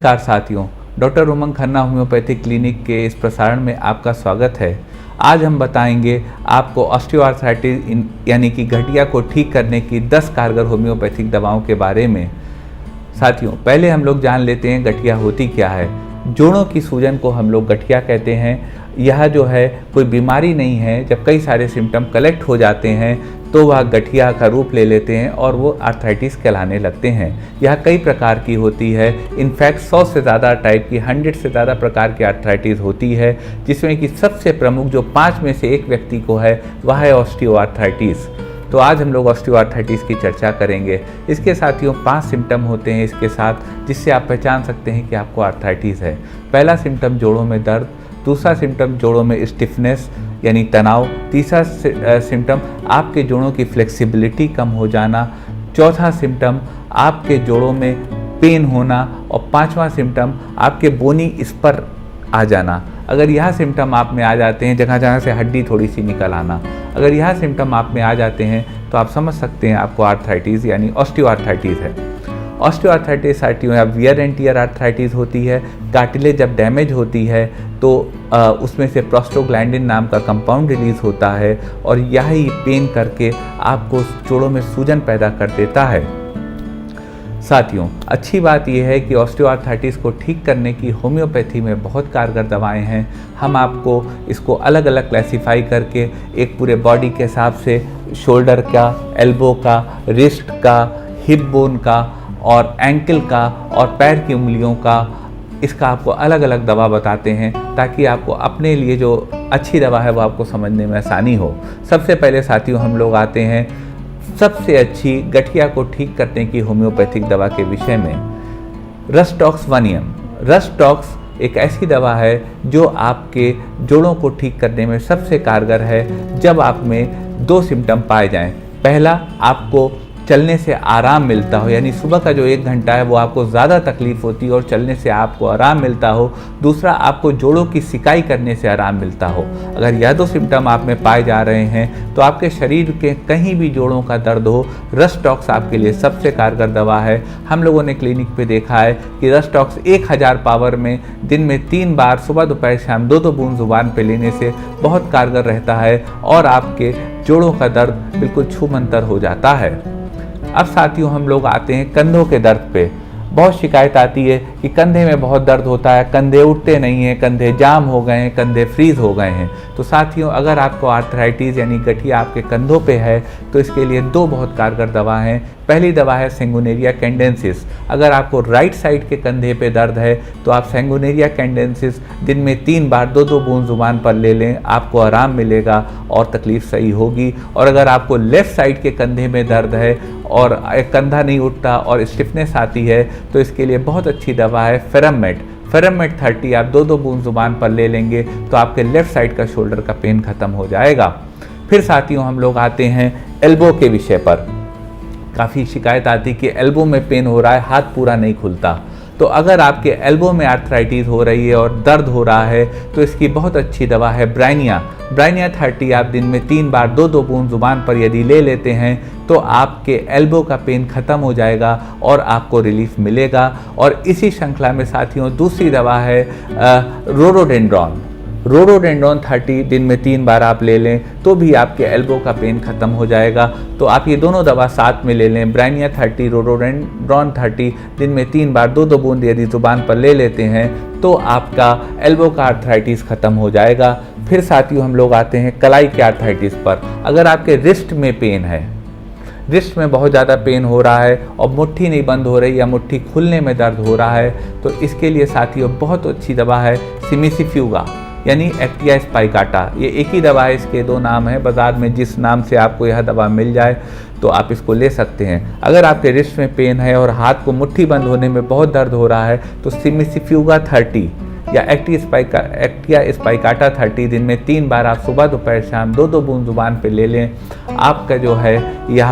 नमस्कार साथियों, डॉक्टर उमंग Khanna homeopathic clinic के इस प्रसारण में आपका स्वागत है। आज हम बताएंगे आपको ऑस्टियोआर्थराइटिस यानी कि गठिया को ठीक करने की 10 कारगर होम्योपैथिक दवाओं के बारे में। साथियों, पहले हम लोग जान लेते हैं गठिया होती क्या है। जोड़ों की सूजन को हम लोग गठिया कहते हैं। यह जो है कोई बीमारी नहीं है। जब कई सारे सिम्टम कलेक्ट हो जाते हैं तो वह गठिया का रूप ले लेते हैं और वो आर्थराइटिस कहलाने लगते हैं। यह कई प्रकार की होती है। इनफैक्ट 100 से ज़्यादा टाइप की, 100 से ज़्यादा प्रकार की आर्थराइटिस होती है, जिसमें कि सबसे प्रमुख जो 5 में से एक व्यक्ति को है वह है ऑस्टियोआर्थराइटिस। तो आज हम लोग ऑस्टियोआर्थराइटिस की चर्चा करेंगे। इसके साथियों 5 सिम्टम होते हैं इसके साथ, जिससे आप पहचान सकते हैं कि आपको आर्थराइटिस है। पहला सिम्टम जोड़ों में दर्द, दूसरा सिम्टम जोड़ों में स्टिफनेस यानी तनाव, तीसरा सिम्टम आपके जोड़ों की फ्लेक्सिबिलिटी कम हो जाना, चौथा सिम्टम आपके जोड़ों में पेन होना और पांचवा सिम्टम आपके बोनी स्पर आ जाना। अगर यह सिम्टम आप में आ जाते हैं, जगह जगह से हड्डी थोड़ी सी निकल आना, अगर यह सिम्टम आप में आ जाते हैं तो आप समझ सकते हैं आपको आर्थराइटिस यानी ऑस्टियोआर्थराइटिस है। ऑस्टियोआर्थराइटिस साथियों या वियर एंड टियर आर्थराइटिस होती है। कार्टिलेज जब डैमेज होती है तो उसमें से प्रोस्टोग्लैंडिन नाम का कंपाउंड रिलीज होता है और यही पेन करके आपको जोड़ों में सूजन पैदा कर देता है। साथियों, अच्छी बात यह है कि ऑस्टियोआर्थराइटिस को ठीक करने की होम्योपैथी में बहुत कारगर दवाएं हैं। हम आपको इसको अलग अलग क्लासिफाई करके एक पूरे बॉडी के हिसाब से शोल्डर का, एल्बो का, रिस्ट का, हिप बोन का और एंकल का और पैर की उंगलियों का, इसका आपको अलग अलग दवा बताते हैं ताकि आपको अपने लिए जो अच्छी दवा है वो आपको समझने में आसानी हो। सबसे पहले साथियों हम लोग आते हैं सबसे अच्छी गठिया को ठीक करने की होम्योपैथिक दवा के विषय में। रस्टॉक्स वनियम। रस्टॉक्स एक ऐसी दवा है जो आपके जोड़ों को ठीक करने में सबसे कारगर है जब आप में 2 सिम्टम पाए जाएं। पहला, आपको चलने से आराम मिलता हो, यानी सुबह का जो 1 घंटा है वो आपको ज़्यादा तकलीफ होती है और चलने से आपको आराम मिलता हो। दूसरा, आपको जोड़ों की सिकाई करने से आराम मिलता हो। अगर यह 2 सिम्टम आप में पाए जा रहे हैं तो आपके शरीर के कहीं भी जोड़ों का दर्द हो, रस्टॉक्स आपके लिए सबसे कारगर दवा है। हम लोगों ने क्लिनिक पे देखा है कि रस्टॉक्स 1000 पावर में दिन में 3 बार सुबह दोपहर शाम 2-2 बूंद जुबान पे लेने से बहुत कारगर रहता है और आपके जोड़ों का दर्द बिल्कुल छूमंतर हो जाता है। अब साथियों हम लोग आते हैं कंधों के दर्द पे। बहुत शिकायत आती है कि कंधे में बहुत दर्द होता है, कंधे उठते नहीं हैं, कंधे जाम हो गए हैं, कंधे फ्रीज हो गए हैं। तो साथियों, अगर आपको आर्थराइटिस यानी गठिया आपके कंधों पे है तो इसके लिए 2 बहुत कारगर दवा हैं। पहली दवा है सेंगुनेरिया कैंडेंसिस। अगर आपको राइट साइड के कंधे पे दर्द है तो आप सेंगुनेरिया कैंडेंसिस दिन में 3 बार 2-2 बूंद जुबान पर ले लें, आपको आराम मिलेगा और तकलीफ सही होगी। और अगर आपको लेफ्ट साइड के कंधे में दर्द है और कंधा नहीं उठता और स्टिफनेस आती है तो इसके लिए बहुत अच्छी दवा है फेरमेट। फेरमेट 30 आप 2-2 बूंद जुबान पर ले लेंगे तो आपके लेफ्ट साइड का शोल्डर का पेन खत्म हो जाएगा। फिर साथियों हम लोग आते हैं एल्बो के विषय पर। काफ़ी शिकायत आती कि एल्बो में पेन हो रहा है, हाथ पूरा नहीं खुलता। तो अगर आपके एल्बो में आर्थराइटिस हो रही है और दर्द हो रहा है तो इसकी बहुत अच्छी दवा है ब्राइनिया। ब्राइनिया 30 आप दिन में 3 बार 2-2 बूंद जुबान पर यदि ले लेते हैं तो आपके एल्बो का पेन खत्म हो जाएगा और आपको रिलीफ मिलेगा। और इसी श्रृंखला में साथियों दूसरी दवा है रोडोडेंड्रॉन। रोडोडेंड्रॉन 30 दिन में 3 बार आप ले लें तो भी आपके एल्बो का पेन खत्म हो जाएगा। तो आप ये दोनों दवा साथ में ले लें, ब्राइनिया 30, रोडोडेंड्रॉन 30 दिन में 3 बार 2-2 बूंद यदि जुबान पर ले लेते हैं तो आपका एल्बो का आर्थराइटिस खत्म हो जाएगा। फिर साथियों हम लोग आते हैं कलाई के आर्थराइटिस पर। अगर आपके रिस्ट में पेन है, रिस्ट में बहुत ज़्यादा पेन हो रहा है और मुट्ठी नहीं बंद हो रही या मुट्ठी खुलने में दर्द हो रहा है तो इसके लिए साथियों बहुत अच्छी दवा है सिमिसिफ्यूगा यानी एक्टिया स्पाइकाटा। ये एक ही दवा है, इसके 2 नाम हैं। बाज़ार में जिस नाम से आपको यह दवा मिल जाए तो आप इसको ले सकते हैं। अगर आपके रिस्ट में पेन है और हाथ को मुट्ठी बंद होने में बहुत दर्द हो रहा है तो सिमिसिफ्यूगा 30 या एक्टिया स्पाइकाटा 30 दिन में 3 बार आप सुबह दोपहर शाम 2-2 बूंद जुबान पे ले लें, आपका जो है यह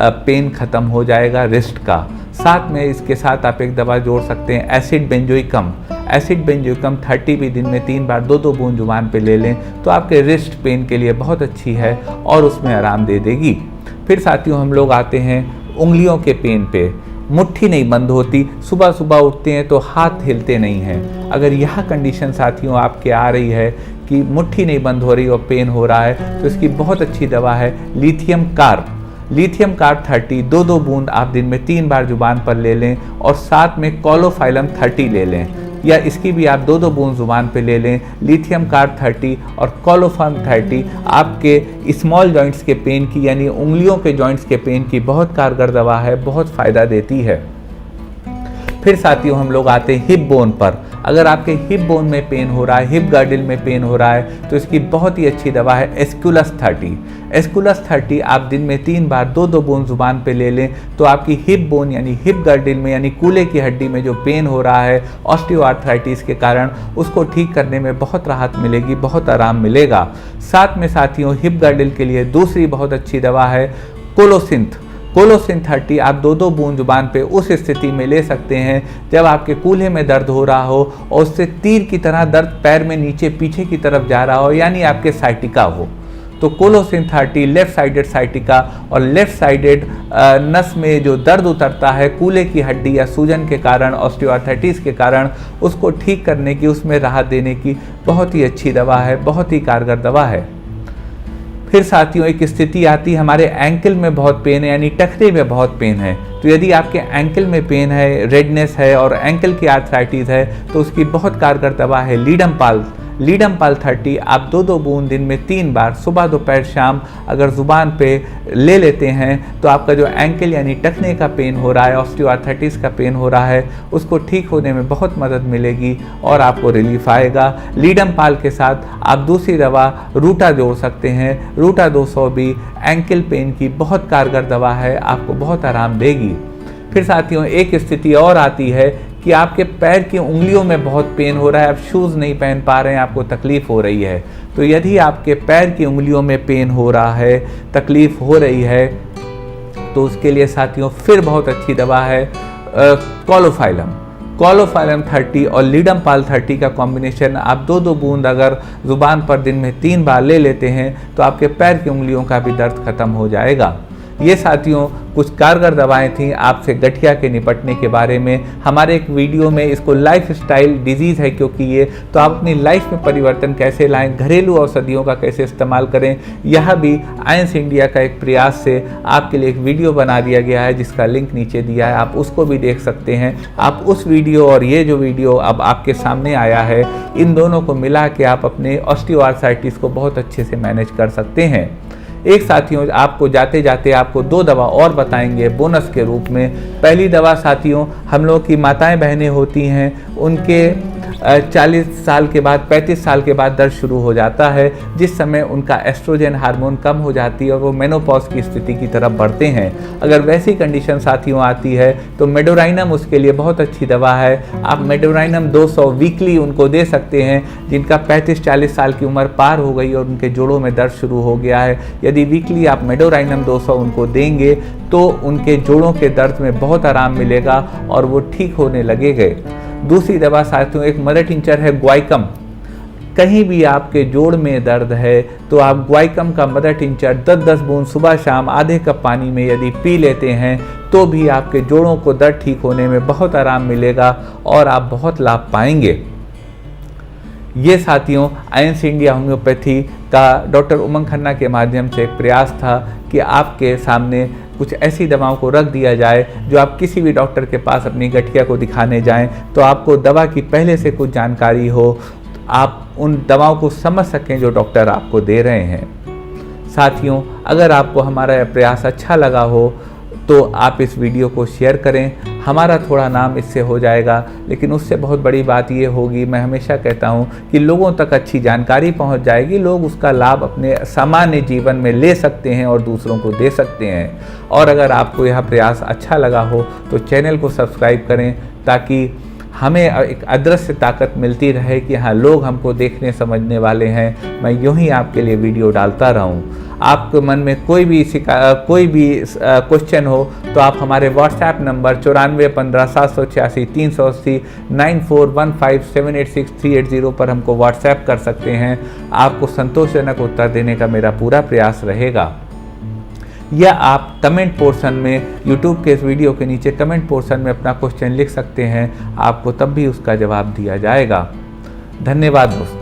पेन ख़त्म हो जाएगा रिस्ट का। साथ में इसके साथ आप एक दवा जोड़ सकते हैं एसिड बेंजोइकम। एसिड बेंजोइकम 30 भी दिन में 3 बार 2-2 बूंद जुबान पे ले लें तो आपके रिस्ट पेन के लिए बहुत अच्छी है और उसमें आराम दे देगी। फिर साथियों हम लोग आते हैं उंगलियों के पेन पे। मुट्ठी नहीं बंद होती, सुबह सुबह उठते हैं तो हाथ हिलते नहीं हैं। अगर यह कंडीशन साथियों आपके आ रही है कि मुट्ठी नहीं बंद हो रही और पेन हो रहा है, तो इसकी बहुत अच्छी दवा है लिथियम कार्ब। लिथियम कार्ब 30 2-2 बूंद आप दिन में 3 बार जुबान पर ले लें और साथ में कोलोफाइलम 30 ले लें, या इसकी भी आप 2-2 बूंद जुबान पे ले लें। लिथियम कार्ब 30 और कोलोफाइलम 30 आपके स्मॉल जॉइंट्स के पेन की यानी उंगलियों के जॉइंट्स के पेन की बहुत कारगर दवा है, बहुत फ़ायदा देती है। फिर साथियों हम लोग आते हैं हिप बोन पर। अगर आपके हिप बोन में पेन हो रहा है, हिप गर्डल में पेन हो रहा है, तो इसकी बहुत ही अच्छी दवा है एस्कुलस 30। एस्कुलस 30 आप दिन में 3 बार 2-2 बूंद जुबान पे ले लें तो आपकी हिप बोन यानी हिप गर्डल में यानी कूल्हे की हड्डी में जो पेन हो रहा है ऑस्टियोआर्थराइटिस के कारण, उसको ठीक करने में बहुत राहत मिलेगी, बहुत आराम मिलेगा। साथ में साथियों हिप गर्डल के लिए दूसरी बहुत अच्छी दवा है कोलोसिंथ। कोलोसिन 30 आप 2-2 बूंद जुबान पे उस स्थिति में ले सकते हैं जब आपके कूल्हे में दर्द हो रहा हो और उससे तीर की तरह दर्द पैर में नीचे पीछे की तरफ जा रहा हो, यानी आपके साइटिका हो। तो कोलोसिन 30 लेफ्ट साइडेड साइटिका और लेफ्ट साइडेड नस में जो दर्द उतरता है कूल्हे की हड्डी या सूजन के कारण, ऑस्टियोआर्थराइटिस के कारण, उसको ठीक करने की, उसमें राहत देने की बहुत ही अच्छी दवा है, बहुत ही कारगर दवा है। फिर साथियों एक स्थिति आती है हमारे एंकल में बहुत पेन है यानी टखने में बहुत पेन है, तो यदि आपके एंकल में पेन है, रेडनेस है और एंकल की आर्थराइटिस है, तो उसकी बहुत कारगर दवा है लीडमपाल। लीडमपाल 30 आप 2-2 बूंद दिन में 3 बार सुबह दोपहर शाम अगर जुबान पे ले लेते हैं तो आपका जो एंकल यानी टखने का पेन हो रहा है, ऑस्टियोआर्थराइटिस का पेन हो रहा है, उसको ठीक होने में बहुत मदद मिलेगी और आपको रिलीफ आएगा। लीडमपाल के साथ आप दूसरी दवा रूटा जोड़ सकते हैं। रूटा 200 भी एंकल पेन की बहुत कारगर दवा है, आपको बहुत आराम देगी। फिर साथियों एक स्थिति और आती है कि आपके पैर की उंगलियों में बहुत पेन हो रहा है, आप शूज़ नहीं पहन पा रहे हैं, आपको तकलीफ़ हो रही है। तो यदि आपके पैर की उंगलियों में पेन हो रहा है, तकलीफ़ हो रही है, तो उसके लिए साथियों फिर बहुत अच्छी दवा है कोलोफाइलम। कोलोफाइलम 30 और लीडमपाल 30 का कॉम्बिनेशन आप 2-2 बूंद अगर ज़ुबान पर दिन में 3 बार ले लेते हैं तो आपके पैर की उंगलियों का भी दर्द खत्म हो जाएगा। ये साथियों कुछ कारगर दवाएं थीं आपसे गठिया के निपटने के बारे में। हमारे एक वीडियो में इसको लाइफ स्टाइल डिजीज़ है क्योंकि ये, तो आप अपनी लाइफ में परिवर्तन कैसे लाएं, घरेलू औषधियों का कैसे इस्तेमाल करें, यह भी आयंस इंडिया का एक प्रयास से आपके लिए एक वीडियो बना दिया गया है जिसका लिंक नीचे दिया है, आप उसको भी देख सकते हैं। आप उस वीडियो और ये जो वीडियो अब आपके सामने आया है, इन दोनों को मिला के आप अपने ऑस्टियोआर्थराइटिस को बहुत अच्छे से मैनेज कर सकते हैं। एक साथियों आपको जाते जाते आपको 2 दवा और बताएंगे बोनस के रूप में। पहली दवा साथियों हम लोग की माताएं बहनें होती हैं, उनके 40 साल के बाद 35 साल के बाद दर्द शुरू हो जाता है, जिस समय उनका एस्ट्रोजन हार्मोन कम हो जाती है और वो मेनोपॉज की स्थिति की तरफ बढ़ते हैं। अगर वैसी कंडीशन साथियों आती है तो मेडोराइनम उसके लिए बहुत अच्छी दवा है। आप मेडोराइनम 200 वीकली उनको दे सकते हैं जिनका 35-40 साल की उम्र पार हो गई और उनके जोड़ों में दर्द शुरू हो गया है। यदि वीकली आप मेडोराइनम 200 उनको देंगे तो उनके जोड़ों के दर्द में बहुत आराम मिलेगा और वो ठीक होने लगेंगे। दूसरी दवा साथियों एक मदर टिंचर है ग्वाइकम। कहीं भी आपके जोड़ में दर्द है तो आप ग्वाइकम का मदर टिंचर 10-10 बूंद सुबह शाम आधे कप पानी में यदि पी लेते हैं तो भी आपके जोड़ों को दर्द ठीक होने में बहुत आराम मिलेगा और आप बहुत लाभ पाएंगे। ये साथियों आयंस इंडिया होम्योपैथी का डॉक्टर उमंग खन्ना के माध्यम से एक प्रयास था कि आपके सामने कुछ ऐसी दवाओं को रख दिया जाए जो आप किसी भी डॉक्टर के पास अपनी गठिया को दिखाने जाएं तो आपको दवा की पहले से कुछ जानकारी हो, आप उन दवाओं को समझ सकें जो डॉक्टर आपको दे रहे हैं। साथियों अगर आपको हमारा प्रयास अच्छा लगा हो तो आप इस वीडियो को शेयर करें, हमारा थोड़ा नाम इससे हो जाएगा, लेकिन उससे बहुत बड़ी बात ये होगी, मैं हमेशा कहता हूँ कि लोगों तक अच्छी जानकारी पहुँच जाएगी, लोग उसका लाभ अपने सामान्य जीवन में ले सकते हैं और दूसरों को दे सकते हैं। और अगर आपको यह प्रयास अच्छा लगा हो तो चैनल को सब्सक्राइब करें ताकि हमें एक अदृश्य ताकत मिलती रहे कि हाँ लोग हमको देखने समझने वाले हैं, मैं यूँ ही आपके लिए वीडियो डालता रहूँ। आपके मन में कोई भी क्वेश्चन हो तो आप हमारे व्हाट्सएप नंबर 9415 9415786380 पर हमको व्हाट्सएप कर सकते हैं। आपको संतोषजनक उत्तर देने का मेरा पूरा प्रयास रहेगा। या आप कमेंट पोर्शन में यूट्यूब के इस वीडियो के नीचे कमेंट पोर्शन में अपना क्वेश्चन लिख सकते हैं, आपको तब भी उसका जवाब दिया जाएगा। धन्यवाद दोस्तों।